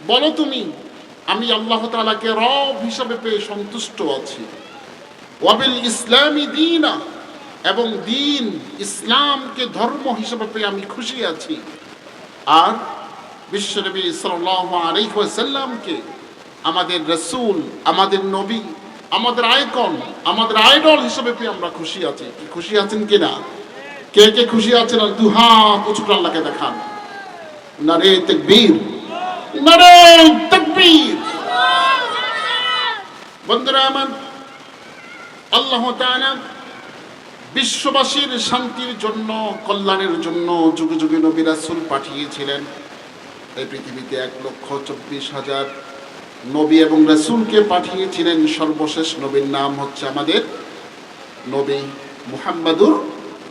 বলো তুমি, আমি আল্লাহ তাআলাকে রব হিসাবে পেয়ে সন্তুষ্ট আছি। ওয়াবিল ইসলামি দীনা, এবং দিন ইসলামকে ধর্ম হিসাবে পেয়ে আমি খুশি আছি। আর বিশ্বনবী সাল্লাল্লাহু আলাইহি ওয়াসাল্লামকে আমাদের রাসূল, আমাদের নবী, আমাদের আইকন, আমাদের আইডল হিসেবে পেয়ে আমরা খুশি আছি। কি খুশি আছেন কিনা? কে কে খুশি আছেন? আর দুহাত উঁচু করে আল্লাহকে দেখান। নারে তাকবীর, নারে তাকবীর। বন্ধুরা আমার, আল্লাহ তাআলা বিশ্ববাসীর শান্তির জন্য, কল্যাণের জন্য যুগে যুগে নবী রাসূল পাঠিয়েছিলেন। এই পৃথিবীতে 1,24,000 নবী এবং রাসূলকে পাঠিয়েছিলেন। সর্বশেষ নবীর নাম হচ্ছে আমাদের নবী মুহাম্মাদুর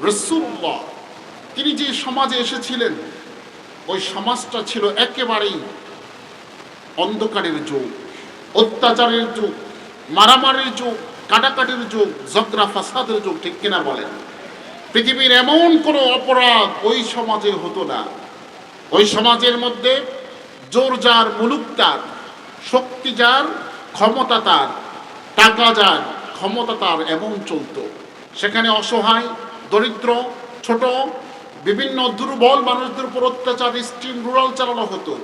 রাসূলুল্লাহ। তিনি যে সমাজে এসেছিলেন, ওই সমাজটা ছিল একেবারেই অন্ধকারের যুগ, অত্যাচারের যুগ, মারামারির যুগ, কাটাকাটির যুগ, ঝগড়া ফাসাদের যুগ। ঠিক কিনা বলেন? পৃথিবীর এমন কোনো অপরাধ ওই সমাজে হতো না। ওই সমাজের মধ্যে জোর যার, মুলুক তার, শক্তি যার, ক্ষমতা তার, টাকা যার, ক্ষমতা তার, এমন চলতো। সেখানে অসহায়, দরিদ্র, ছোট, বিভিন্ন দুর্বল মানুষদের উপর অত্যাচার, স্টিম রুরাল চালানো হতো।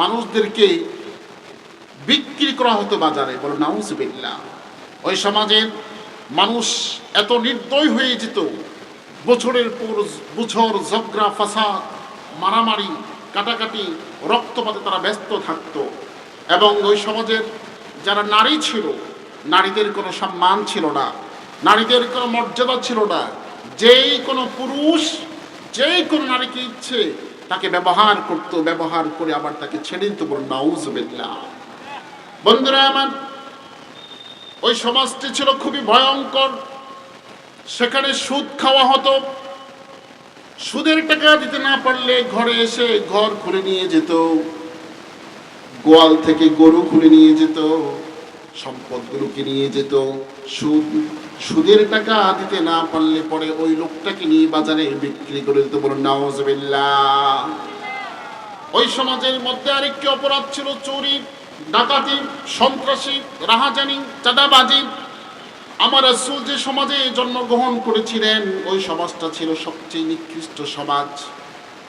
মানুষদেরকে বিক্রি করা হতো বাজারে। বলো নাউজুবিল্লাহ। ওই সমাজের মানুষ এত নির্দয় হয়ে যেত, বছরের পর বছর ঝগড়া ফাসাদ, মারামারি, কাটাকাটি, রক্তপাতে তারা ব্যস্ত থাকতো। এবং ওই সমাজের যারা নারী ছিল, নারীদের কোনো সম্মান ছিল না, নারীদের কোনো মর্যাদা ছিল না। যেই কোনো পুরুষ যেই কোনো নারীকে ইচ্ছে তাকে ব্যবহার করত, ব্যবহার করে আবার তাকে ছেড়ে দিত। বলুন নাউজুবিল্লাহ। বন্ধুরা আমার, ওই সমাজটি ছিল খুবই ভয়ঙ্কর। সেখানে সুদ খাওয়া হতো। সুদের টাকা দিতে না পারলে ঘরে এসে ঘর খুলে নিয়ে যেত, গোয়াল থেকে গরু খুলে নিয়ে যেত, সম্পদগুলোকে নিয়ে যেত। সুদের টাকা দিতে না পারলে পরে ওই লোকটাকে নিয়ে বাজারে বিক্রি করে দিত। বলুন নাউজুবিল্লাহ। ওই সমাজের মধ্যে আরেকটি অপরাধ ছিল চুরি, ডাকাতি, সন্ত্রাসী, রাহাজানি, চাঁদাবাজি। আমার রাসূল যে সমাজে জন্মগ্রহণ করেছিলেন, ওই সমাজটা ছিল সবচেয়ে নিকৃষ্ট সমাজ।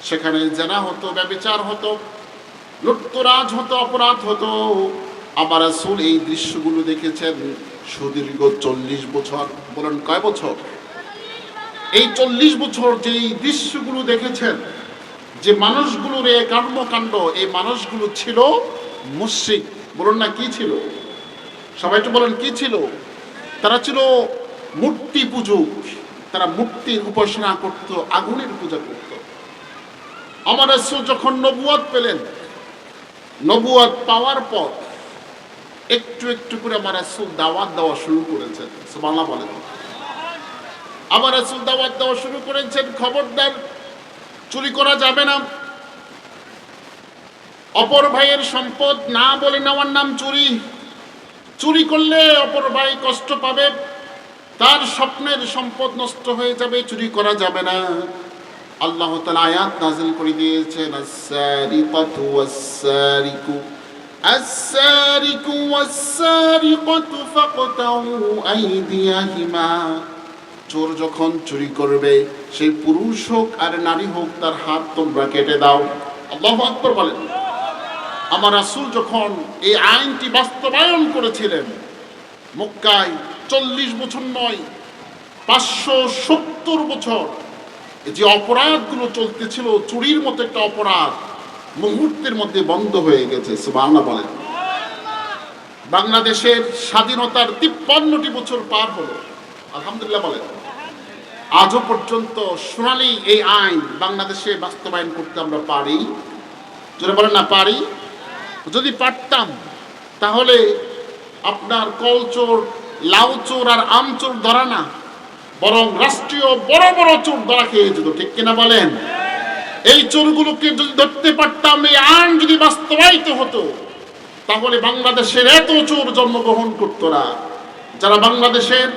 সেখানে জেনা হতো, ব্যভিচার হতো, লুটতরাজ হতো, অপরাধ হতো। আমার রাসূল এই দৃশ্যগুলো দেখেছেন সুদীর্ঘ 40 বছর। বলেন কয় বছর? এই 40 বছর যে এই দৃশ্যগুলো দেখেছেন, যে মানুষগুলোর এই কর্মকাণ্ড, এই মানুষগুলো ছিল মুশরিক। বলুন না কি ছিল? সবাই একটু বলেন কি ছিল? তারা ছিল মূর্তি পূজক। তারা মূর্তির উপাসনা করত, আগুনের পূজা করত। আমার রাসূল যখন নবুয়ত পেলেন, নবুয়ত পাওয়ার পর একটু একটু করে আমার রাসূল দাওয়াত দেওয়া শুরু করেছেন। সুবহানাল্লাহ বলেন। আমার রাসূল দাওয়াত দেওয়া শুরু করেছেন, খবরদার চুরি করা যাবে না। অপর ভাইয়ের সম্পদ না বলে নেওয়ার নাম চুরি। চুরি করলে অপর ভাই কষ্ট পাবে, তার স্বপ্নের সম্পদ নষ্ট হয়ে যাবে। চুরি করা যাবে না। আল্লাহ তাআলা আয়াত নাযিল করে দিয়েছেন, আস-সারিকাতু ওয়াস-সারিকু আস-সারিকু ওয়াস-সারিকাতু ফাকতাউ আইদিয়াহিমা। চোর যখন চুরি করবে, সেই পুরুষ হোক আর নারী হোক, তার হাত তোমরা কেটে দাও। আল্লাহু আকবার বলেন। আমার রাসূল যখন এই আইনটি বাস্তবায়ন করেছিলেন, মক্কায় 40 বছর নয়, 570 বছর যে অপরাধগুলো চলতেছিল, চুরির মতো একটা অপরাধ মুহূর্তের মধ্যে বন্ধ হয়ে গেছে। সুবহানাল্লাহ বলেন। বাংলাদেশের স্বাধীনতার 53টি বছর পার হলো, আলহামদুলিল্লাহ বলেন। আজও পর্যন্ত সোনালী এই আইন বাংলাদেশে বাস্তবায়ন করতে আমরা পারি? জোরে বলেন না পারি? যদি পারতাম তাহলে আপনার কলচোর, লাউচোর আর আমচোর ধরা না, বরং রাষ্ট্রীয় বড় বড় চোর ধরা খেয়ে যেত। ঠিক কিনা বলেন? এই চোরগুলোকে যদি ধরতে পারতাম, এই আইন যদি বাস্তবায়িত হতো, তাহলে বাংলাদেশের এত চোর জন্মগ্রহণ করতো না। যারা বাংলাদেশের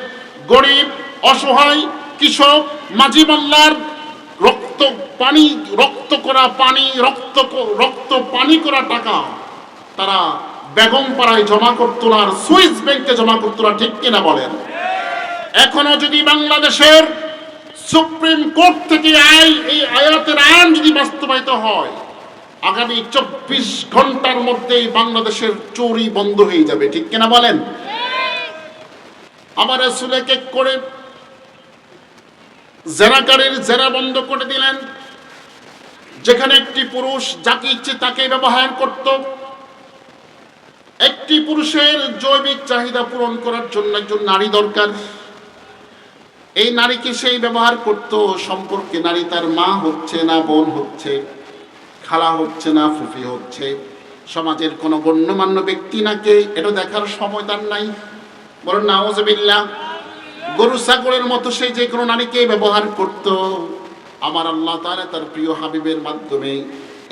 গরিব, অসহায়, কৃষক, মাঝি মাল্লার রক্ত পানি, রক্ত করা পানি, রক্ত পানি করা টাকা তারা বেগম পাড়ায় জমা করতো না, আর সুইস ব্যাংকে জমা করতো না, ঠিক কিনা বলেন? এখনো যদি বাংলাদেশের সুপ্রিম কোর্ট থেকে এই আয়াতের আইন যদি বাস্তবায়িত হয়, আগামী 24 ঘন্টার মধ্যেই বাংলাদেশের চুরি বন্ধ হয়ে যাবে, ঠিক কিনা বলেন? আবার রাসূলে কেক করে জেনাকারীর জেনা বন্ধ করে দিলেন, যেখানে একটি পুরুষ যাকে ইচ্ছে তাকে ব্যবহার করত। একটি পুরুষের জৈবিক চাহিদা পূরণ করার জন্য একজন নারী দরকার, এই নারীকে সেই ব্যবহার করত। সম্পর্কে নারী তার মা হচ্ছে না, বোন হচ্ছে, খালা হচ্ছে না, ফুফি হচ্ছে, সমাজের কোনো গণ্যমান্য ব্যক্তি নাকি, এটা দেখার সময় তার নাই। বলেন নাউযুবিল্লাহ। গরু ছাগলের মতো সেই যে কোনো নারীকে ব্যবহার করত। আমার আল্লাহ তাআলা তার প্রিয় হাবিবের মাধ্যমে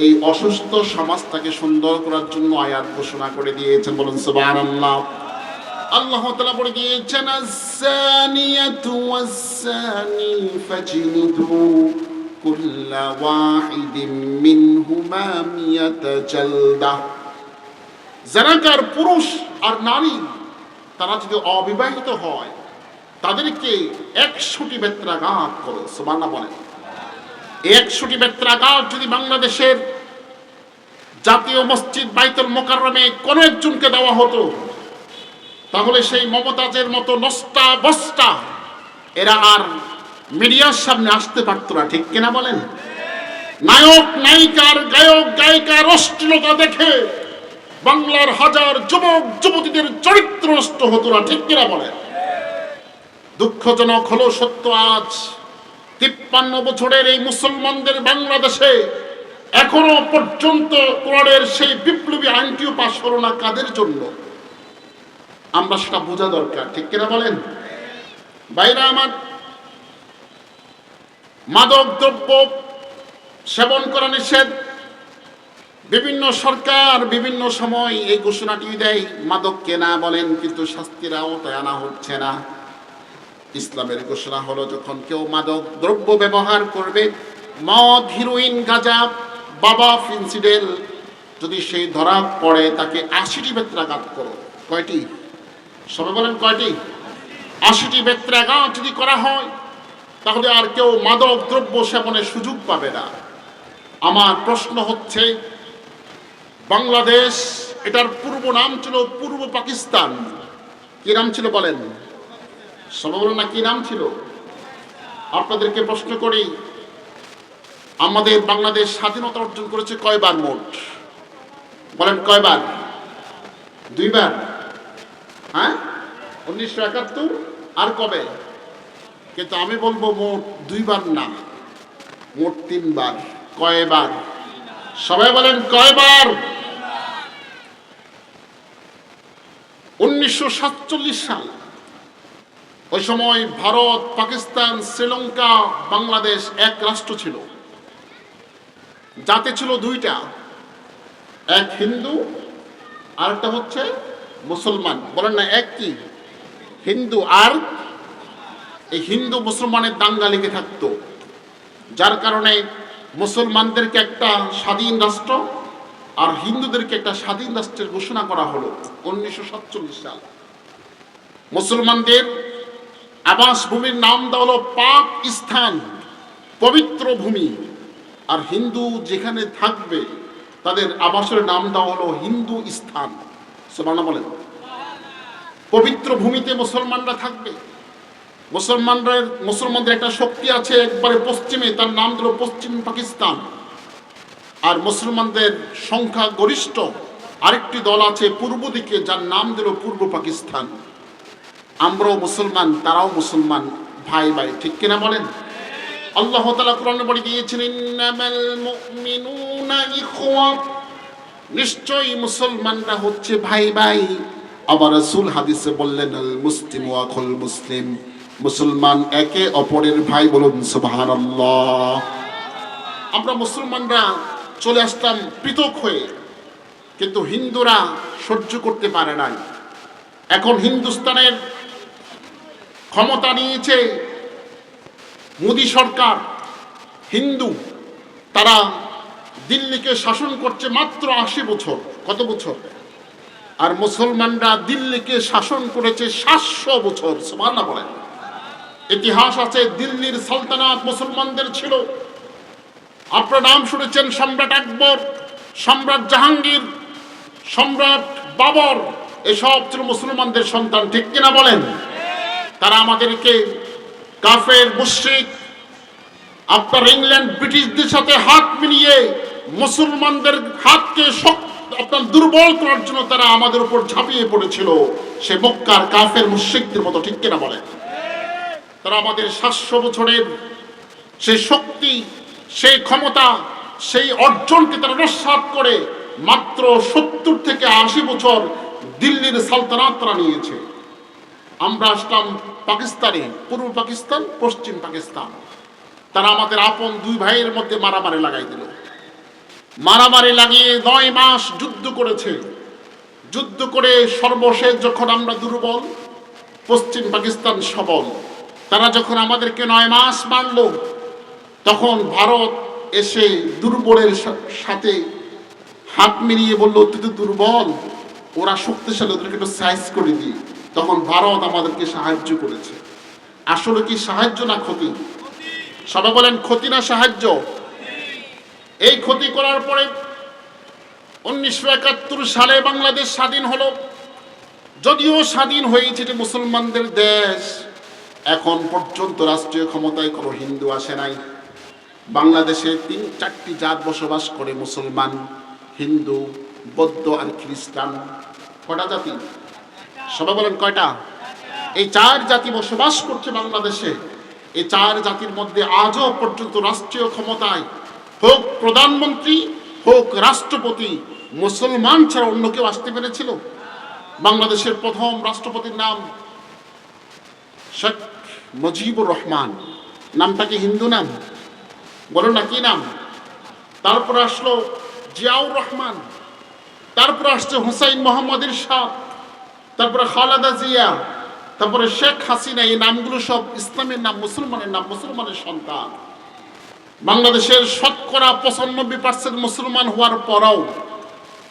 এই অসুস্থ সমাজটাকে সুন্দর করার জন্য আয়াত ঘোষণা করে দিয়েছেন। বলুন সুবহানাল্লাহ। আল্লাহ তাআলা বলে দিয়েছেন, আস-সানিয়াতু ওয়াস-সানি ফাজলিদু কুল্লা ওয়াহিদিন মিনহুমা মিয়াতা জালদা। জানাকার পুরুষ আর নারী তারা যদি অবিবাহিত হয়, তাদেরকে 100টি বেত্রাঘাত করো। সুবহানাল্লাহ বলেন। 100টি বেত্রাঘাত যদি বাংলাদেশের জাতীয় মসজিদ বাইতুল মোকাররমে কোন একজনকে দেওয়া হতো, তাহলে সেই মমতাজের মতো নষ্টা বস্তা এরা আর মিডিয়ার সামনে আসতে পারতো না, ঠিক কিনা বলেন? নায়ক নায়িকার, গায়ক গায়িকার অশ্লীলতা দেখে বাংলার হাজার যুবক যুবতীদের চরিত্র নষ্ট হতো না, ঠিক কিনা বলেন? দুঃখজনক হলো সত্য, আজ 53 বছরের এই মুসলমানদের বাংলাদেশে এখনো পর্যন্ত কোরআনের সেই বিপ্লবী আইনটিও পাশ হলো না। কাদের জন্য? আমরা সেটা বোঝা দরকার, ঠিক কিনা বলেন? ভাইরা আমার, মাদক দ্রব্য সেবন করা নিষেধ। বিভিন্ন সরকার বিভিন্ন সময় এই ঘোষণাটি দেয়, মাদক কেনা বলেন, কিন্তু শাস্তির আওতায় আনা হচ্ছে না। ইসলামের ঘোষণা হলো, যখন কেউ মাদক দ্রব্য ব্যবহার করবে, মদ, হিরোইন, গাঁজা, বাবা, ফেন্সিডেল, যদি সেই ধরা পড়ে তাকে 80টি বেত্রাঘাত করো। কয়টি? সবাই বলেন কয়টি? 80টি বেত্রাঘাত যদি করা হয়, তাহলে আর কেউ মাদক দ্রব্য সেবনের সুযোগ পাবে না। আমার প্রশ্ন হচ্ছে, বাংলাদেশ, এটার পূর্ব নাম ছিল পূর্ব পাকিস্তান। কি নাম ছিল বলেন? সবাই বলেন না, কি নাম ছিল? আপনাদেরকে প্রশ্ন করি, আমাদের বাংলাদেশ স্বাধীনতা অর্জন করেছে কয়বার মোট? বলেন কয়বার? 2 বার। হ্যাঁ, 1971 আর কবে? কিন্তু আমি বলবো মোট 2 বার না, মোট 3 বার। কয়বার? সবাই বলেন কয়বার? 1947 সাল, ওই সময় ভারত, পাকিস্তান, শ্রীলঙ্কা, বাংলাদেশ এক রাষ্ট্র ছিল। জাতি ছিল 2টা, এক হিন্দু আর একটা হচ্ছে মুসলমান। বলেন না, এক কি? হিন্দু। আর এই হিন্দু মুসলমানের দাঙ্গা লেগে থাকতো, যার কারণে মুসলমানদেরকে একটা স্বাধীন রাষ্ট্র আর হিন্দুদেরকে একটা স্বাধীন রাষ্ট্রের ঘোষণা করা হলো 1947 সাল। মুসলমানদের আবাস ভূমির নাম দেওয়া হলো পাকিস্তান, পবিত্র ভূমি, আর হিন্দু যেখানে থাকবে তাদের আবাসের নাম দেওয়া হলো হিন্দু স্থান। সুবহানাল্লাহ বলেন। পবিত্র ভূমিতে মুসলমানরা থাকবে। মুসলমানদের একটা শক্তি আছে একবারে পশ্চিমে, তার নাম দিল পশ্চিম পাকিস্তান। আর মুসলমানদের সংখ্যা গরিষ্ঠ আরেকটি দল আছে পূর্ব দিকে, যার নাম দিল পূর্ব পাকিস্তান। আমরাও মুসলমান, তারাও মুসলমান, ভাই ভাই, ঠিক কিনা বলেন? আল্লাহ তাআলা কোরআনে বলে দিয়েছেন, ইন্নামাল মুমিনুনা ইখওয়া, নিশ্চয়ই মুসলমানরা হচ্ছে ভাই ভাই। আবার রাসূল হাদিসে বললেন, আল মুসলিমু আখুল মুসলিম, মুসলমান একে অপরের ভাই। বলুন সুবহানাল্লাহ। আমরা মুসলমানরা চলে আসতাম পৃথক হয়ে, কিন্তু হিন্দুরা সহ্য করতে পারে নাই। এখন হিন্দুস্তানের ক্ষমতা নিয়েছে মোদি সরকার, হিন্দু, তারা দিল্লিকে শাসন করছে মাত্র 80 বছর। কত বছর? আর মুসলমানরা দিল্লিকে শাসন করেছে 700 বছর। সুবহানাল্লাহ বলেন। ইতিহাস আছে, দিল্লির সালতানাত মুসলমানদের ছিল। আপনার নাম শুনেছেন সম্রাট আকবর, সম্রাট জাহাঙ্গীর, সম্রাট বাবর, এসব ছিল মুসলমানদের সন্তান, ঠিক কিনা বলেন? তারা আমাদেরকে কাফের, মুশরিক, আপনার ইংল্যান্ড, ব্রিটিশদের সাথে হাত মিলিয়ে মুসলমানদের হাতকে আপনার দুর্বল করার জন্য তারা আমাদের উপর ঝাঁপিয়ে পড়েছিল, সে মক্কার কাফের মুশরিকদের মতো, ঠিক কিনা বলেন? তারা আমাদের 700 বছরের সেই শক্তি, সেই ক্ষমতা, সেই অর্জনকে তারা নস্যাৎ করে মাত্র 70 থেকে 80 বছর দিল্লির সালতানাত তারা নিয়েছে। আমরা আসলাম পাকিস্তানে, পূর্ব পাকিস্তান, পশ্চিম পাকিস্তান। তারা আমাদের আপন দুই ভাইয়ের মধ্যে মারামারি লাগাই দিল। মারামারি লাগিয়ে 9 মাস যুদ্ধ করেছে। যুদ্ধ করে সর্বশেষ যখন আমরা দুর্বল, পশ্চিম পাকিস্তান সবল, তারা যখন আমাদেরকে 9 মাস মারল, তখন ভারত এসে দুর্বলের সাথে হাত মিলিয়ে বলল, তুই তো দুর্বল, ওরা শক্তিশালী, ওদেরকে একটু সাইজ করে দিই। তখন ভারত আমাদেরকে সাহায্য করেছে। আসলে কি সাহায্য না ক্ষতি? সবাই বলেন ক্ষতি না সাহায্য? এই ক্ষতি করার পরে 1971 সালে বাংলাদেশ স্বাধীন হলো। যদিও স্বাধীন হয়েছে এটি মুসলমানদের দেশ, এখন পর্যন্ত রাষ্ট্রীয় ক্ষমতায় কোনো হিন্দু আসে নাই। বাংলাদেশে 3-4টি জাত বসবাস করে, মুসলমান, হিন্দু, বৌদ্ধ আর খ্রিস্টান। কয়টা জাতি? সবাই বলেন কয়টা? এই 4 জাতি বসবাস করছে বাংলাদেশে। এই 4 জাতির মধ্যে আজও পর্যন্ত রাষ্ট্রীয় ক্ষমতায় হোক প্রধানমন্ত্রী, হোক রাষ্ট্রপতি, মুসলমান ছাড়া অন্য কেউ আসতে পেরেছিল? বাংলাদেশের প্রথম রাষ্ট্রপতির নাম শেখ মুজিবুর রহমান। নামটা কি হিন্দু নাম? বলো না, কি নাম? তারপর আসলো জিয়াউর রহমান, তারপর আসছে হুসাইন মোহাম্মদ ইরশাদ, তারপরে খালেদা জিয়া, তারপরে শেখ হাসিনা। এই নামগুলো সব ইসলামের নাম, মুসলমানের নাম, মুসলমানের সন্তান। বাংলাদেশের শতকরা 95% মুসলমান হওয়ার পরও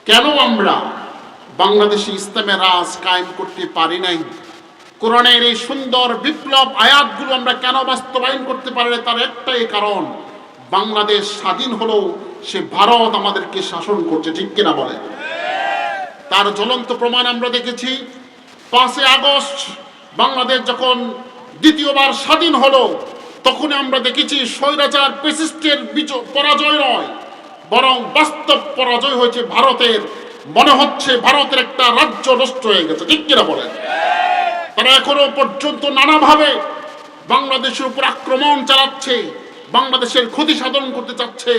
কেন আমরা বাংলাদেশে ইসলামের রাজ কায়েম করতে পারি নাই? কোরআনের এই সুন্দর বিপ্লব আয়াতগুলো আমরা কেন বাস্তবায়ন করতে পারি না? তার একটাই কারণ, বাংলাদেশ স্বাধীন হলো সে ভারত আমাদেরকে শাসন করছে, ঠিক কিনা বলে? তার জ্বলন্ত প্রমাণ আমরা দেখেছি 5 আগস্ট বাংলাদেশ যখন দ্বিতীয়বার স্বাধীন হলো, তখন আমরা দেখেছি স্বৈরাচার ফ্যাসিস্টের পরাজয় নয়, বরং বাস্তব পরাজয় হয়েছে ভারতের। মনে হচ্ছে ভারতের একটা রাজ্য নষ্ট হয়ে গেছে, ঠিক কিনা বলেন? তারা এখনো পর্যন্ত নানাভাবে বাংলাদেশের উপর আক্রমণ চালাচ্ছে, বাংলাদেশের ক্ষতি সাধন করতে চাচ্ছে।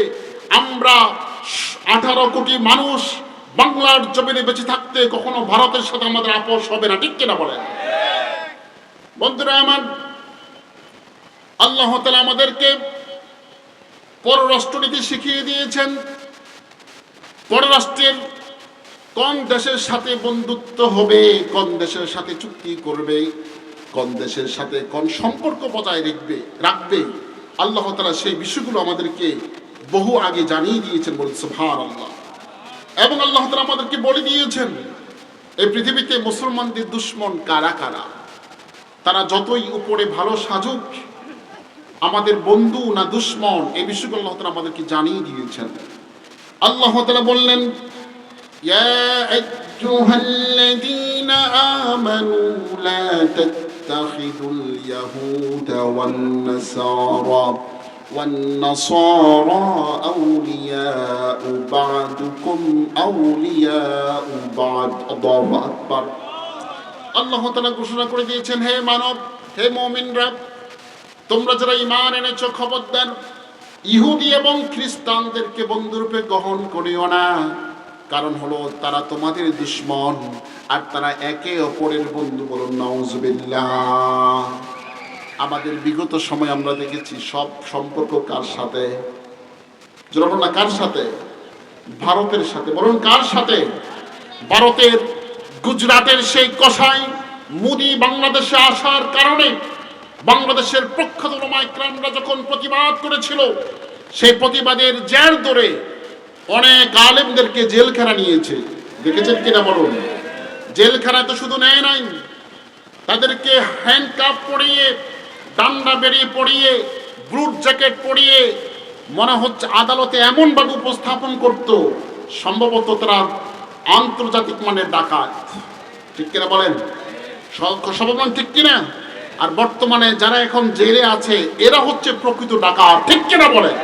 আমরা 18 কোটি মানুষ বাংলার জমিনে বেঁচে থাকতে কখনো ভারতের সাথে আমাদের আপোষ হবে না, ঠিক কিনা বলেন? বন্ধুরা আমার, আল্লাহ তাআলা আমাদেরকে পররাষ্ট্রনীতি শিখিয়ে দিয়েছেন। পররাষ্ট্রের কোন দেশের সাথে বন্ধুত্ব হবে, কোন দেশের সাথে চুক্তি করবে, কোন দেশের সাথে কোন সম্পর্ক বজায় রাখবে, আল্লাহ তাআলা সেই বিষয়গুলো আমাদেরকে বহু আগে জানিয়ে দিয়েছেন, বলে সুবহানাল্লাহ। এবং আল্লাহ তাআলা আমাদেরকে বলে দিয়েছেন এই পৃথিবীতে মুসলমানদের দুশমন কারা কারা। তারা যতই উপরে ভালো সাজুক, আমাদের বন্ধু না দুশমন, এই বিষয়গুলো আল্লাহ তাআলা আমাদেরকে জানিয়ে দিয়েছেন। আল্লাহ তাআলা বললেন, ইয়া আইয়ুহাল্লাযীনা আমানু লা তাত্তাখিযুল ইয়াহুদা ওয়ান নাসারা আউলিয়াউ বা'দুকুম আউলিয়াউ বা'দ। আল্লাহু আকবার। আল্লাহ তাআলা ঘোষণা করে দিয়েছেন, হে মানব, হে মুমিনরা, তোমরা যারা ঈমান এনেছো, খবরদার ইহুদি এবং খ্রিস্টানদেরকে বন্ধুরূপে গ্রহণ করিও না। কারণ হলো তারা তোমাদের দুশমন, আর তারা একে অপরের বন্ধু। বলুন নাউজুবিল্লাহ। আমাদের বিগত সময় আমরা দেখেছি সব সম্পর্ক কার সাথে? বলুন না, কার সাথে? ভারতের সাথে। বলুন কার সাথে? ভারতের গুজরাটের সেই কসাই মোদি বাংলাদেশে আসার কারণে বাংলাদেশের প্রখ্যাত উলামায়ে কেরামরা যখন প্রতিবাদ করেছিল, সেই প্রতিবাদের জের ধরে অনেক আলেমদেরকে জেলখানা নিয়েছে, দেখেছেন কিনা বলুন? জেলখানায় তো শুধু নেয় নাই, তাদেরকে হ্যান্ডকাফ পরিয়ে, ডান্ডা বেরিয়ে পরিয়ে, ব্লুট জ্যাকেট পরিয়ে মনে হচ্ছে আদালতে এমন ভাবে উপস্থাপন করত সম্ভবত তারা আন্তর্জাতিক মানের ডাকাত। ঠিক কিনা বলেন? সর্বমান ঠিক কিনা? আর বর্তমানে যারা এখন জেলে আছে এরা হচ্ছে প্রকৃত ডাকাত। ঠিক কিনা বলেন?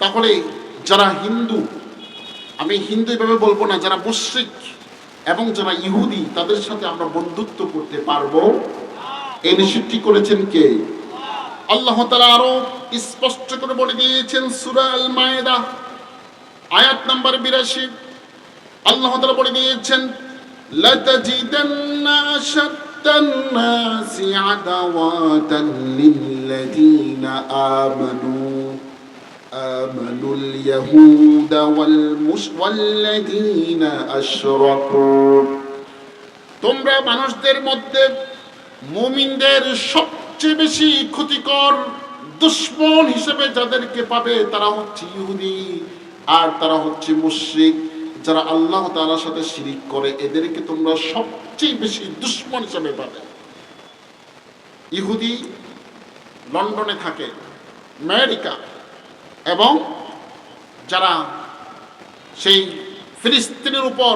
তাহলে যারা হিন্দু, আমি হিন্দু এভাবে বলবো না, যারা মুশরিক এবং যারা ইহুদি তাদের সাথে আমরা বন্ধুত্ব করতে পারবো, এই নিষেধটি করেছেন কে? আল্লাহ তাআলা আরো স্পষ্ট করে বলে দিয়েছেন সূরা আল মায়েদা আয়াত নাম্বার 82। আল্লাহ তাআলা বলে দিয়েছেন লাতাজিদান্না আশাদ্দান নাসি আদাওয়াতান লিল্লাযীনা আমানুল ইয়াহুদা ওয়াল্লাযীনা আশরাকু। তোমরা মানুষদের মধ্যে মুমিনদের সবচেয়ে বেশি ক্ষতিকর দুশমন হিসেবে যাদেরকে পাবে তারা হচ্ছে ইহুদি আর তারা হচ্ছে মুশরিক। যারা আল্লাহ তাআলার সাথে শিরিক করে এদেরকে তোমরা সবচেয়ে বেশি দুশমন হিসেবে পাবে। ইহুদি লন্ডনে থাকে, আমেরিকা, এবং যারা সেই ফিলিস্তিনের উপর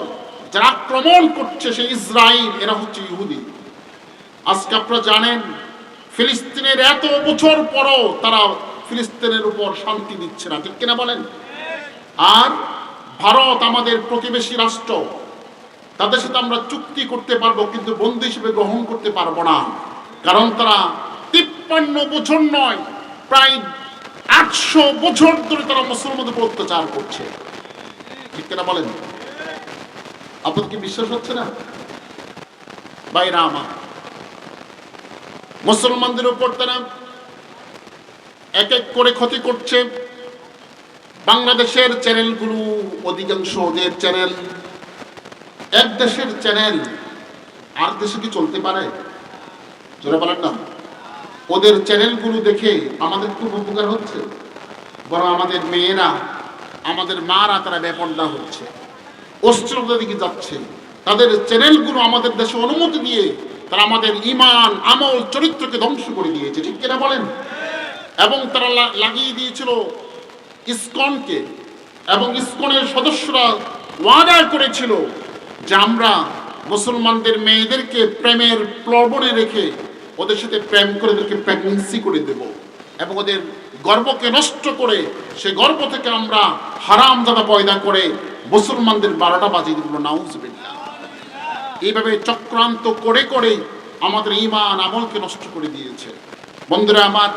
যারা আক্রমণ করছে সেই ইসরায়েল, এরা হচ্ছে ইহুদি। আজকে আপনারা জানেন ফিলিস্তিনের এত বছর পরও তারা ফিলিস্তিনের উপর শান্তি দিচ্ছে না। ঠিক কিনা বলেন? আর ভারত আমাদের প্রতিবেশী রাষ্ট্র, তাদের সাথে আমরা চুক্তি করতে পারবো কিন্তু বন্ধু হিসেবে গ্রহণ করতে পারবো না, কারণ তারা 53 বছর নয় প্রায় 800 বছর ধরে তারা মুসলমানদের উপর অত্যাচার করছে। ঠিক কিনা বলেন? আপনাদের কি বিশ্বাস হচ্ছে না? ভাইরা আমার, মুসলমানদের উপর তারা এক এক করে ক্ষতি করছে। বাংলাদেশের চ্যানেলগুলো অধিকাংশ ওদের চ্যানেল, এক দেশের চ্যানেল আর দেশে কি চলতে পারে? জোরে বলেন না। ওদের চ্যানেলগুলো দেখে আমাদের খুব উপকার হচ্ছে, বরং আমাদের মেয়েরা, আমাদের মারা তারা বেপরদা হচ্ছে, অশ্লীলতার দিকে যাচ্ছে। তাদের চ্যানেলগুলো আমাদের দেশে অনুমতি দিয়ে তারা আমাদের ঈমান, আমল, চরিত্রকে ধ্বংস করে দিয়েছে। ঠিক কিনা বলেন? এবং তারা লাগিয়ে দিয়েছিল ইসকনকে, এবং ইসকনের সদস্যরা ওয়াদা করেছিল যে আমরা মুসলমানদের মেয়েদেরকে প্রেমের প্লবনে রেখে ওদের সাথে প্রেম করে ওদেরকে প্রেগন্যান্সি করে দেব, এবং ওদের গর্ভকে নষ্ট করে সেই গর্ভ থেকে আমরা হারামজাদা পয়দা করে মুসলমানদের 12টা বাজিয়ে দেব। নাউজুবিল্লাহ। এইভাবে চক্রান্ত করে করে আমাদের ঈমান আমলকে নষ্ট করে দিয়েছে। বন্ধুরা আমার,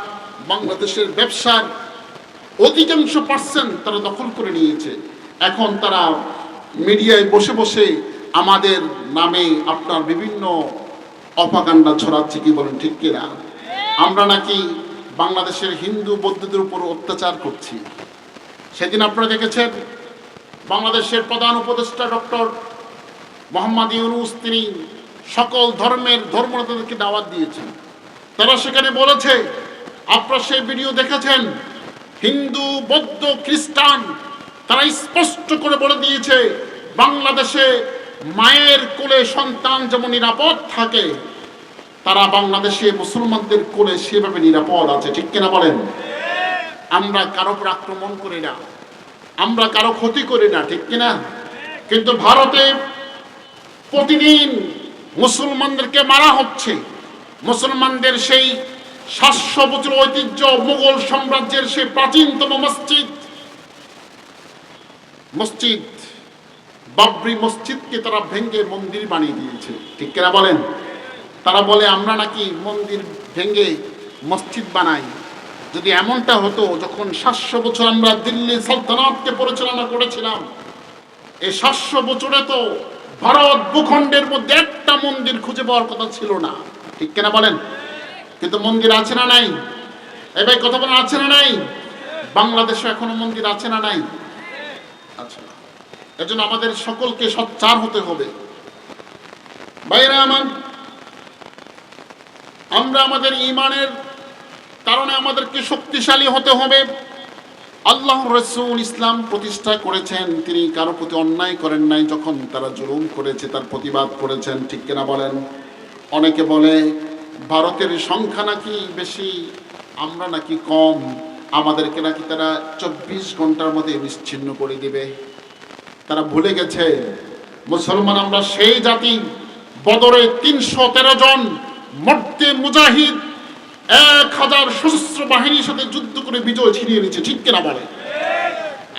বাংলাদেশের ব্যবসার অধিকাংশ পার্সেন্ট তারা দখল করে নিয়েছে। এখন তারা মিডিয়ায় বসে বসে আমাদের নামে আপনার বিভিন্ন অপাকাণ্ডা ছড়াচ্ছে। কি বলেন? ঠিক কিনা? আমরা নাকি বাংলাদেশের হিন্দু বৌদ্ধদের উপর অত্যাচার করছি। সেদিন আপনারা দেখেছেন বাংলাদেশের প্রধান উপদেষ্টা ডক্টর মোহাম্মদ ইউনূস, তিনি সকল ধর্মের ধর্মনেতাদেরকে দাওয়াত দিয়েছেন। তারা সেখানে বলেছে, আপনারা সেই ভিডিও দেখেছেন, হিন্দু, বৌদ্ধ, খ্রিস্টান তারা স্পষ্ট করে বলে দিয়েছে বাংলাদেশে মায়ের কোলে সন্তান যেমন নিরাপদ থাকে, তারা বাংলাদেশে মুসলমানদের কোলে সেভাবে নিরাপদ আছে। ঠিক কিনা বলেন? আমরা কারো উপর আক্রমণ করি না, আমরা কারো ক্ষতি করি না। ঠিক কিনা? কিন্তু ভারতে প্রতিদিন মুসলমানদেরকে মারা হচ্ছে। মুসলমানদের সেই 700 বছর ঐতিহ্য, মুঘল সাম্রাজ্যের সেই প্রাচীনতম মসজিদ বাবরি মসজিদকে তারা ভেঙে মন্দির বানিয়ে দিয়েছে। ঠিক কিনা বলেন? তারা বলে আমরা নাকি মন্দির ভেঙে মসজিদ বানাই। যদি এমনটা হতো, যখন 700 বছর আমরা দিল্লি সালতানাতকে পরিচালনা করেছিলাম, এই 700 বছরে তো ভারত ভূখণ্ডের মধ্যে একটা মন্দির খুঁজে পাওয়ার কথা ছিল না। ঠিক কিনা বলেন? কিন্তু মন্দির আছে না নাই? এবার কথা বলেন, আছে না নাই? বাংলাদেশে এখনো মন্দির আছে না নাই? আচ্ছা, এজন্য আমাদের সকলকে সোচ্চার হতে হবে। ভাইরা আমার, আমরা আমাদের ঈমানের কারণে আমাদেরকে শক্তিশালী হতে হবে। আল্লাহ রাসূল ইসলাম প্রতিষ্ঠা করেছেন, তিনি কারো প্রতি অন্যায় করেন নাই। যখন তারা জুলুম করেছে তার প্রতিবাদ করেছেন, ঠিক কিনা বলেন? অনেকে বলে ভারতের সংখ্যা নাকি বেশি, আমরা নাকি কম, আমাদেরকে নাকি তারা 24 ঘন্টার মধ্যে নিশ্চিহ্ন করে দিবে। তারা ভুলে গেছে মুসলমান আমরা সেই জাতি, বদরে 313 জন মর্দে মুজাহিদ 1000 সশস্ত্র বাহিনীর সাথে যুদ্ধ করে বিজয় ছিনিয়ে নিয়েছে, ঠিক কিনা বলে?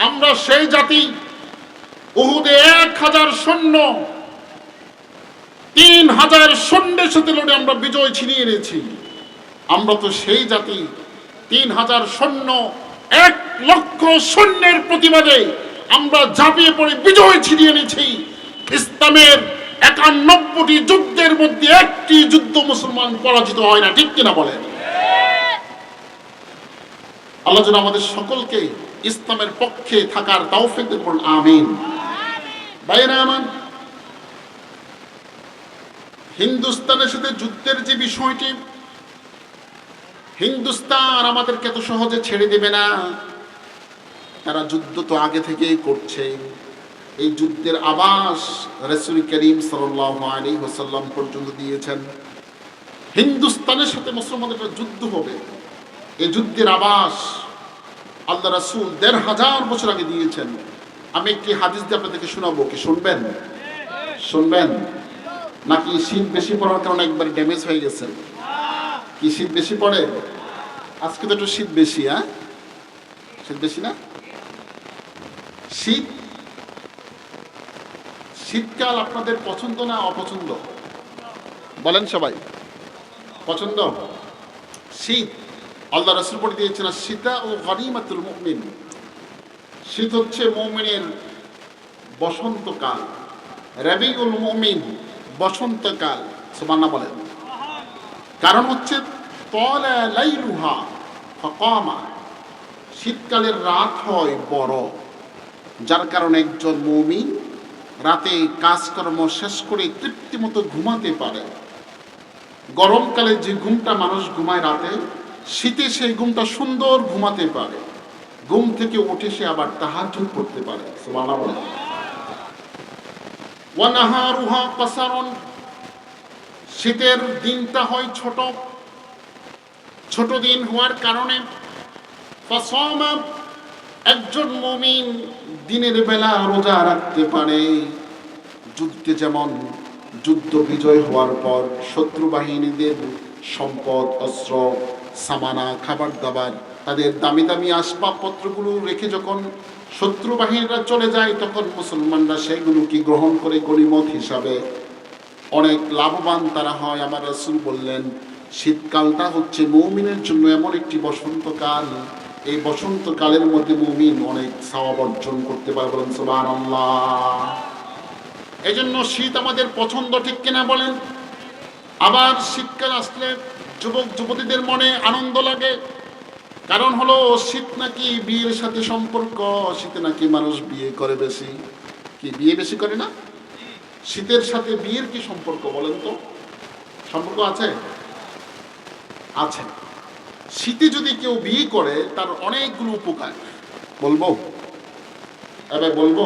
আমরা সেই জাতি, উহুদে 1000 সৈন্য 3000 সৈন্যের সাথে লড়ে আমরা বিজয় ছিনিয়ে নিয়েছি। আমরা তো সেই জাতি, 3000 সৈন্য 1 লক্ষ সৈন্যের প্রতিবাদে আমরা ঝাঁপিয়ে পড়ে বিজয় ছিনিয়ে নিয়েছি। ইসলামের 91টি যুদ্ধের মধ্যে একটি যুদ্ধ মুসলমান পরাজিত হয় না, ঠিক কিনা বলেন? আল্লাহ যেন আমাদের সকলকে ইসলামের পক্ষে থাকার তৌফিক দান করুন, আমিন। ভাইরা আমার, হিন্দুস্তানের সাথে যুদ্ধের যে বিষয়টি, হিন্দুস্তান আমাদেরকে এত সহজে ছেড়ে দেবে না। তারা যুদ্ধ তো আগে থেকেই করছে। এই যুদ্ধের আভাস রাসূল করিম সাল্লাল্লাহু আলাইহি ওয়াসাল্লাম পর্যন্ত দিয়েছেন। হিন্দুস্তানের সাথে মুসলমানদের একটা যুদ্ধ হবে, এই যুদ্ধের আভাস আল্লাহ রাসূল 1500 বছর আগে দিয়েছেন। আমি একটি হাদিস দিয়ে আপনাদেরকে শোনাবো, কি শুনবেন? শুনবেন নাকি শীত বেশি পড়ার কারণে একবার ড্যামেজ হয়ে গেছেন? কি শীত বেশি পড়ে? আজকে তো একটু শীত বেশি, হ্যাঁ? শীত বেশি না? শীতকাল আপনাদের পছন্দ না অপছন্দ? বলেন সবাই, পছন্দ? শীত আল্লাহ রাসূল বলে দিয়েছেন, শীতা ও গনিমাতুল মুমিন, শীত হচ্ছে মুমিনের বসন্তকাল, রাবিউল মুমিন বসন্তকাল। সুবহানাল্লাহ বলেন। কারণ হচ্ছে তালা লাইলুহা ফাকামা, শীতকালের রাত হয় বড়, যার কারণে একজন মুমিন রাতে কাজকর্ম শেষ করে তৃপ্তিমতো ঘুমাতে পারে। গরমকালে যে ঘুমটা মানুষ ঘুমায় রাতে, শীতে সেই ঘুমটা সুন্দর ঘুমাতে পারে। ঘুম থেকে উঠে সে আবার তাহাজ্জুদ পড়তে পারে। সুবহানাল্লাহ বলেন। ওয়া নাহারুহা কাসারুন, শীতের দিনটা হয় ছোট, ছোট দিন হওয়ার কারণে ফাসামা, একজন মুমিন দিনের বেলা রোজা রাখতে পারে। যুদ্ধে যেমন যুদ্ধ বিজয় হওয়ার পর শত্রু বাহিনীদের সম্পদ, অস্ত্র, সামানা, খাবার দাবার, তাদের দামি দামি আসবাবপত্রগুলো রেখে যখন শত্রু বাহিনীরা চলে যায়, তখন মুসলমানরা সেগুলোকে গ্রহণ করে গনিমত হিসাবে অনেক লাভবান তারা হয়। আমার রাসূল বললেন, শীতকালটা হচ্ছে মুমিনের জন্য এমন একটি বসন্তকাল, এই বসন্তকালের মধ্যে মুমিন অনেক সওয়াব অর্জন করতে পারে। বলেন সুবহানাল্লাহ। এই জন্য শীত আমাদের পছন্দ, ঠিক কিনা বলেন? আবার শীতকাল আসলে যুবক যুবতীদের মনে আনন্দ লাগে, কারণ হলো শীত নাকি বিয়ের সাথে সম্পর্ক, শীতে নাকি মানুষ বিয়ে করে বেশি। কি বিয়ে বেশি করে না? শীতের সাথে বিয়ের কি সম্পর্ক বলেন তো? সম্পর্ক আছে? আছে। শীতে যদি কেউ বিয়ে করে তার অনেকগুলো উপকার, বলবো? এবার বলবো,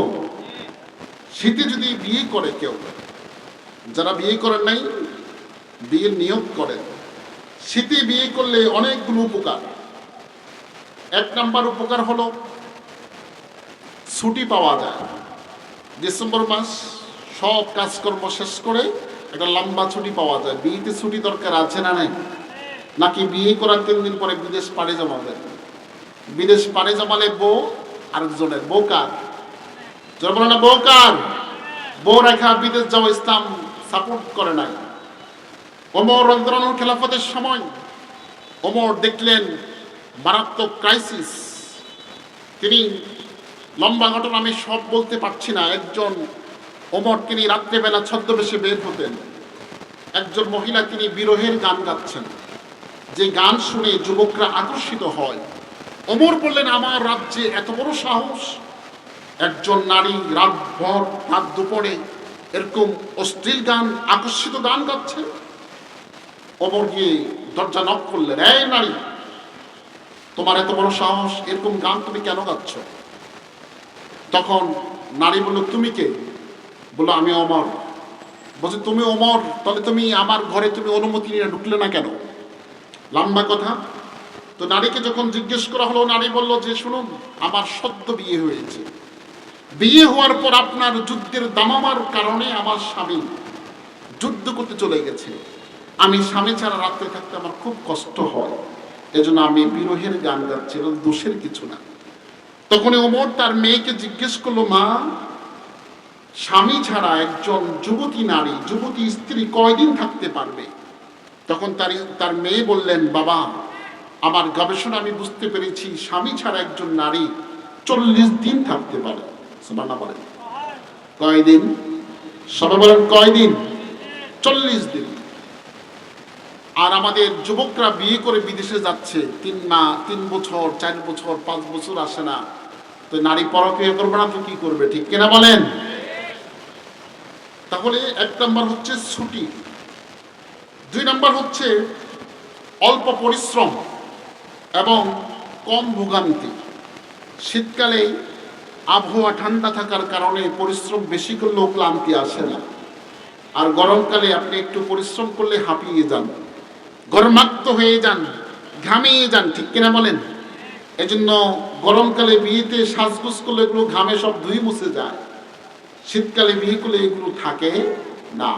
শীতে যদি বিয়ে করে কেউ, যারা বিয়ে করেন নাই বিয়ের নিয়ত করেন, শীতে বিয়ে করলে অনেকগুলো উপকার। 1 নাম্বার উপকার হলো ছুটি পাওয়া যায়। ডিসেম্বর মাস সব কাজকর্ম শেষ করে একটা লম্বা ছুটি পাওয়া যায়। বিয়েতে ছুটি দরকার আছে না নাই? নাকি বিয়ে করার 3 দিন পরে বিদেশ পাড়ি জমাবেন? বিদেশ পাড়ি জমালে বউ আরেকজনের, বউ কার? যারা বলে না বউ কার? বউ রেখা বিদেশ যাওয়া ইসলাম সাপোর্ট করে নাই। ওমর রাদিয়াল্লাহু আনহুর খেলাফতের সময় ওমর দেখলেন মারাত্মক ক্রাইসিস। তিনি, লম্বা ঘটনা আমি সব বলতে পারছি না, একজন ওমর তিনি রাত্রেবেলা ছদ্মবেশে বের হতেন। একজন মহিলা তিনি বিরহের গান গাচ্ছেন, যে গান শুনে যুবকরা আকর্ষিত হয়। ওমর বললেন, আমার রাজ্যে এত বড় সাহস, একজন নারী রাতভর রাত দুপুরে এরকম অশ্লীল গান, আকর্ষিত গান গাচ্ছে। ওমর গিয়ে দরজা নক করলেন, এই নারী, তোমার এত বড় সাহস, এরকম গান তুমি কেন গাচ্ছ? তখন নারী বলল, তুমি কে? বললো, আমি ওমর। বলছে, তুমি ওমর, তাহলে তুমি আমার ঘরে তুমি অনুমতি নিয়ে ঢুকলে না কেন? লম্বা কথা। তো নারীকে যখন জিজ্ঞেস করা হলো, নারী বলল যে, শুনুন, আমার সদ্য বিয়ে হয়েছে, বিয়ে হওয়ার পর আপনার যুদ্ধের দামামার কারণে আমার স্বামী যুদ্ধ করতে চলে গেছে, আমি স্বামী ছাড়া রাত্রে থাকতে আমার খুব কষ্ট হয়, এজন্য আমি বিরহের গান গাচ্ছি, দোষের কিছু না। তখন ওমর তার মেয়েকে জিজ্ঞেস করলো, মা, স্বামী ছাড়া একজন যুবতী নারী, যুবতী স্ত্রী কয়দিন থাকতে পারবে? তখন তার মেয়ে বললেন, বাবা, আমার গবেষণা আমি বুঝতে পেরেছি স্বামী ছাড়া একজন নারী 40 দিন থাকতে পারে। সুবহানাল্লাহ বলেন। কয়দিন? সবাই বলেন কয়দিন? 40 দিন। আর আমাদের যুবকরা বিয়ে করে বিদেশে যাচ্ছে, 3 বছর 4 বছর 5 বছর আসে না, তো নারী পরকীয়া করবে না তো কি করবে? ঠিক কিনা বলেন? তাহলে 1 নম্বর হচ্ছে ছুটি, 2 নম্বর হচ্ছে অল্প পরিশ্রম এবং কম ভোগান্তি। শীতকালে আবহাওয়া ঠান্ডা থাকার কারণে পরিশ্রম বেশি করলেও ক্লান্তি আসে না, আর গরমকালে আপনি একটু পরিশ্রম করলে হাঁপিয়ে যান, গরমাক্ত হয়ে যান, ঘামিয়ে যান। ঠিক কিনা বলেন? এজন্য গরমকালে বিয়েতে সাজগোজ করলে এগুলো ঘামে সব ধুই মুছে যায়, শীতকালে বিয়ে করলে এগুলো থাকে না।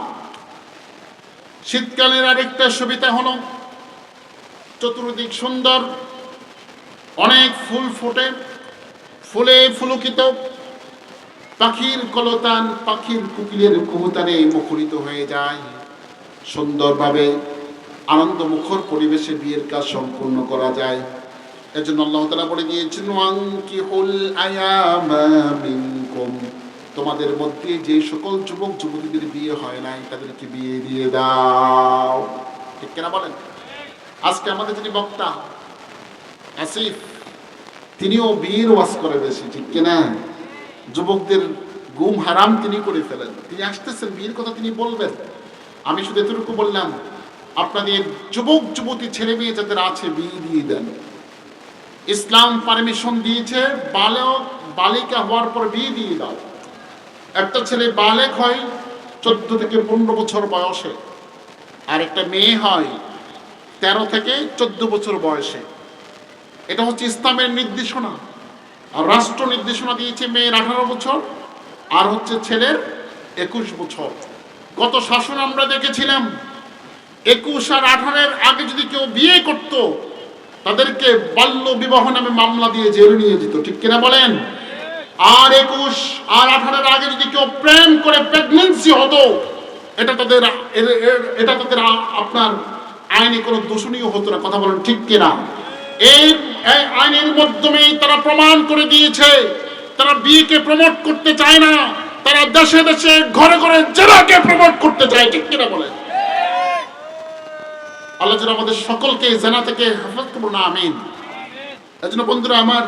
শীতকালের আরেকটা সুবিধা হলো চতুর্দিক সুন্দর, অনেক ফুল ফোটে, ফুলে ফুলকিত, পাখির কলতান, পাখির কোকিলের কুহুতানে মুখরিত হয়ে যায়, সুন্দরভাবে আনন্দমুখর পরিবেশে বিয়ের কাজ সম্পূর্ণ করা যায়। এজন্য আল্লাহ তাআলা বলে দিয়েছেন, ওয়ানকিহুল আয়ামা মিনকুম, তোমাদের মধ্যে যে সকল যুবক যুবতীদের বিয়ে হয় নাই তাদেরকে বিয়ে দিয়ে দাও। ঠিক কিনা বলেন? আজকে আমাদের যিনি বক্তা আসিফ, তিনিও বিয়ের ওয়াজ করে বেশি। ঠিক কিনা? যুবকদের গুম হারাম তিনি করে ফেলেন। তিনি আসতেছেন, বিয়ের কথা তিনি বলবেন। আমি শুধু এতটুকু বললাম, আপনাদের যুবক যুবতী ছেলে মেয়ে যাদের আছে বিয়ে দিয়ে দেন। ইসলাম পারমিশন দিয়েছে বালিকা হওয়ার পর বিয়ে দিয়ে দাও। একটা ছেলে বালেক হয় 14 থেকে 15 বছর বয়সে, আর একটা মেয়ে হয় 13 থেকে 14 বছর বয়সে। এটা হচ্ছে ইসলামের নির্দেশনা। আর রাষ্ট্র নির্দেশনা দিয়েছে মেয়ের 18 বছর আর হচ্ছে ছেলের 21 বছর। গত শাসন আমরা দেখেছিলাম 21 আর 18-এর আগে যদি কেউ বিয়ে করত তাদেরকে বাল্য বিবাহ নামে মামলা দিয়ে জেলে নিয়ে যেত। ঠিক কিনা বলেন? আর 21 আর 18-এর আগে যদি কেউ প্রেম করে প্রেগন্যান্সি হতো, এটা তাদের আপনার আইনে কোনো দূষণীয় হতো না। কথা বলেন ঠিক কিনা? এই আইনের মাধ্যমেই তারা প্রমাণ করে দিয়েছে তারা বিয়েকে প্রমোট করতে চায় না, তারা দেশে দেশে ঘরে ঘরে জেনাকে প্রমোট করতে চায়। ঠিক কিনা বলেন? আল্লাহ যেন আমাদের সকলকে জেনা থেকে হেফাজত করুন, আমিন। এজন্য বন্ধুরা আমার,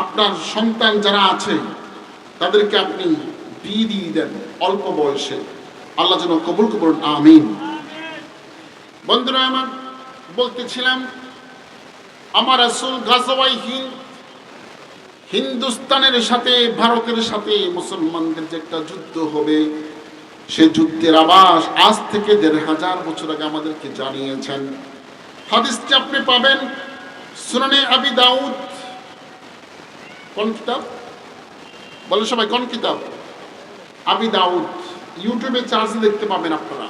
আপনার সন্তান যারা আছে তাদেরকে আপনি বিয়ে দিয়ে দেন অল্প বয়সে, আল্লাহ যেন কবুল করুন, আমিন। বন্ধুরা আমার, বলতেছিলাম আমার রাসূল গাজওয়ায়ে হিন্দ, হিন্দুস্তানের সাথে ভারতের সাথে মুসলমানদের যে একটা যুদ্ধ হবে, সে যুদ্ধের আভাস আজ থেকে 1500 বছর আগে আমাদেরকে জানিয়েছেন। হাদিসটি আপনি পাবেন সুনানে আবি দাউদ। কোন কিতাব বলে সবাই? কোন কিতাব? আবি দাউদ। ইউটিউবে চার্জ দেখতে পাবেন আপনারা,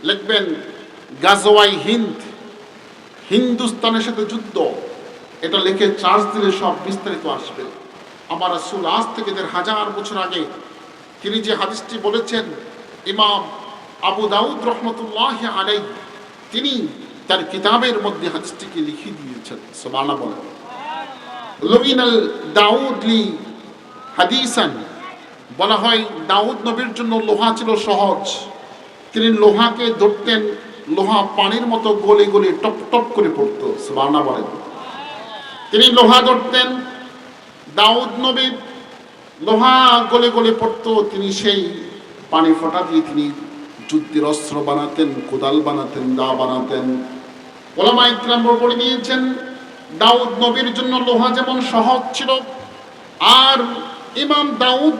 লিখবেন গাজওয়ায়ে হিন্দ, হিন্দুস্তানের সাথে যুদ্ধ, এটা লিখে চার্জ দিলে সব বিস্তারিত আসবে। আমার রাসূল আজ থেকে 1500 বছর আগে তিনি যে হাদিসটি বলেছেন, ইমাম আবু দাউদ রহমতুল্লাহি আলাইহি তিনি তার কিতাবের মধ্যে হাদিসটিকে লিখে দিয়েছেন। সুবহানাল্লাহ বলেন। লুইনাল দাউদ লি হাদিসান, বলা হয় দাউদ নবীর জন্য লোহা ছিল সহজ। তিনি লোহাকে ধরতেন, লোহা পানির মতো গলে গলে টপ টপ করে পড়তো। সুবহানাল্লাহ বলেন। তিনি লোহা ধরতেন, দাউদ নবী লোহা গলে গলে পড়তো, তিনি সেই পানি ফোঁটা দিয়ে তিনি যুদ্ধের অস্ত্র বানাতেন, কোদাল বানাতেন, দা বানাতেন। ওলামায়ে কিরাম বলে দিয়েছেন দাউদ নবীর জন্য লোহা যেমন সহজ ছিল, আর ইমাম দাউদ